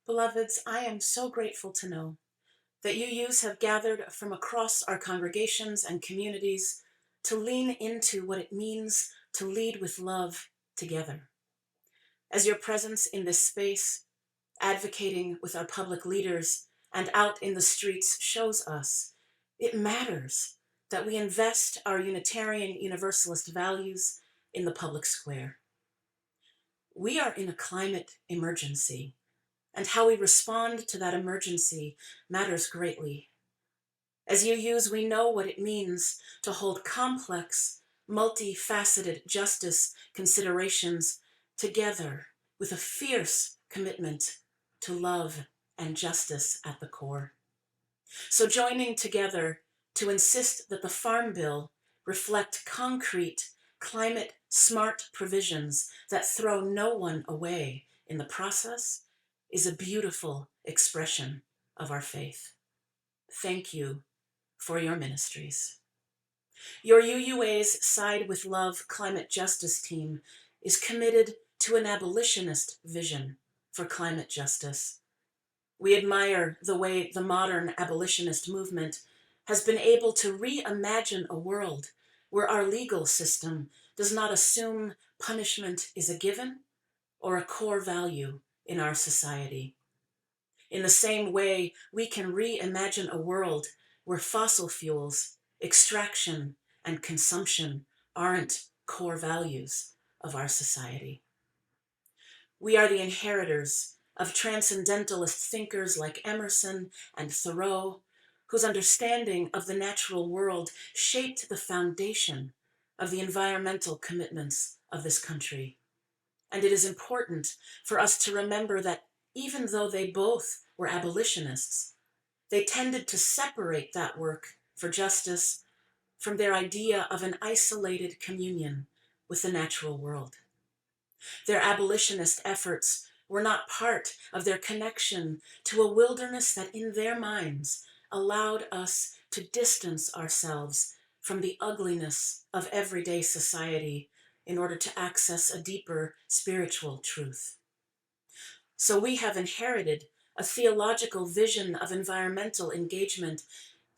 Beloveds, I am so grateful to know that UUs have gathered from across our congregations and communities to lean into what it means to lead with love together. As your presence in this space, advocating with our public leaders and out in the streets shows us, it matters that we invest our Unitarian Universalist values in the public square. We are in a climate emergency, and how we respond to that emergency matters greatly. As UUs, we know what it means to hold complex, multifaceted justice considerations together with a fierce commitment to love and justice at the core. So joining together to insist that the Farm Bill reflect concrete, climate-smart provisions that throw no one away in the process is a beautiful expression of our faith. Thank you for your ministries. Your UUA's Side with Love climate justice team is committed to an abolitionist vision for climate justice. We admire the way the modern abolitionist movement has been able to reimagine a world where our legal system does not assume punishment is a given or a core value in our society. In the same way, we can reimagine a world where fossil fuels, extraction, and consumption aren't core values of our society. We are the inheritors of transcendentalist thinkers like Emerson and Thoreau, whose understanding of the natural world shaped the foundation of the environmental commitments of this country. And it is important for us to remember that even though they both were abolitionists, they tended to separate that work for justice from their idea of an isolated communion with the natural world. Their abolitionist efforts were not part of their connection to a wilderness that in their minds allowed us to distance ourselves from the ugliness of everyday society in order to access a deeper spiritual truth. So we have inherited a theological vision of environmental engagement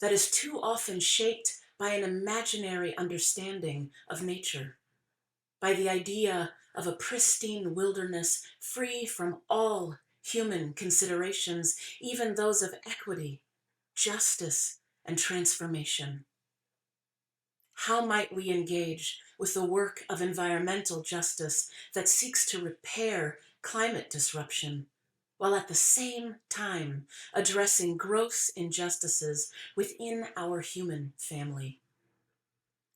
that is too often shaped by an imaginary understanding of nature, by the idea of a pristine wilderness free from all human considerations, even those of equity, justice, and transformation. How might we engage with the work of environmental justice that seeks to repair climate disruption, while at the same time addressing gross injustices within our human family?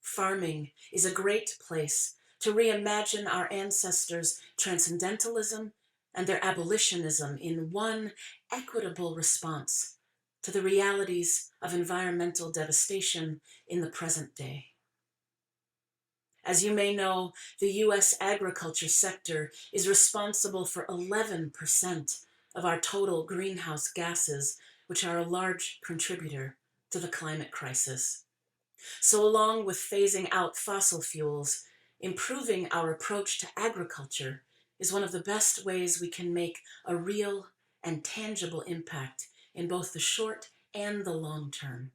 Farming is a great place to reimagine our ancestors' transcendentalism and their abolitionism in one equitable response to the realities of environmental devastation in the present day. As you may know, the U.S. agriculture sector is responsible for 11% of our total greenhouse gases, which are a large contributor to the climate crisis. So along with phasing out fossil fuels, improving our approach to agriculture is one of the best ways we can make a real and tangible impact in both the short and the long term.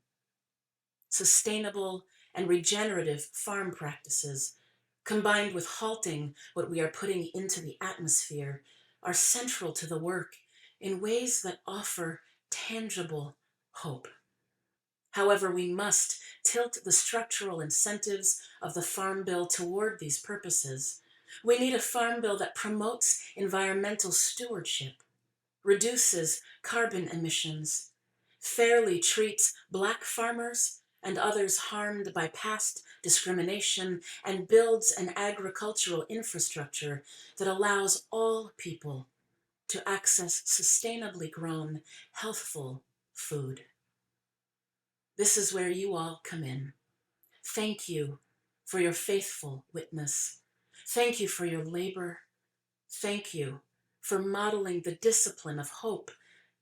Sustainable and regenerative farm practices, combined with halting what we are putting into the atmosphere, are central to the work in ways that offer tangible hope. However, we must tilt the structural incentives of the Farm Bill toward these purposes. We need a Farm Bill that promotes environmental stewardship, reduces carbon emissions, fairly treats Black farmers and others harmed by past discrimination, and builds an agricultural infrastructure that allows all people to access sustainably grown, healthful food. This is where you all come in. Thank you for your faithful witness. Thank you for your labor. Thank you for modeling the discipline of hope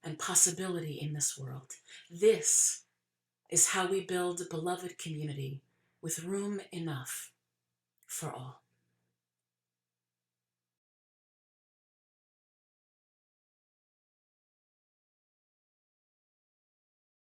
and possibility in this world. This is how we build a beloved community with room enough for all.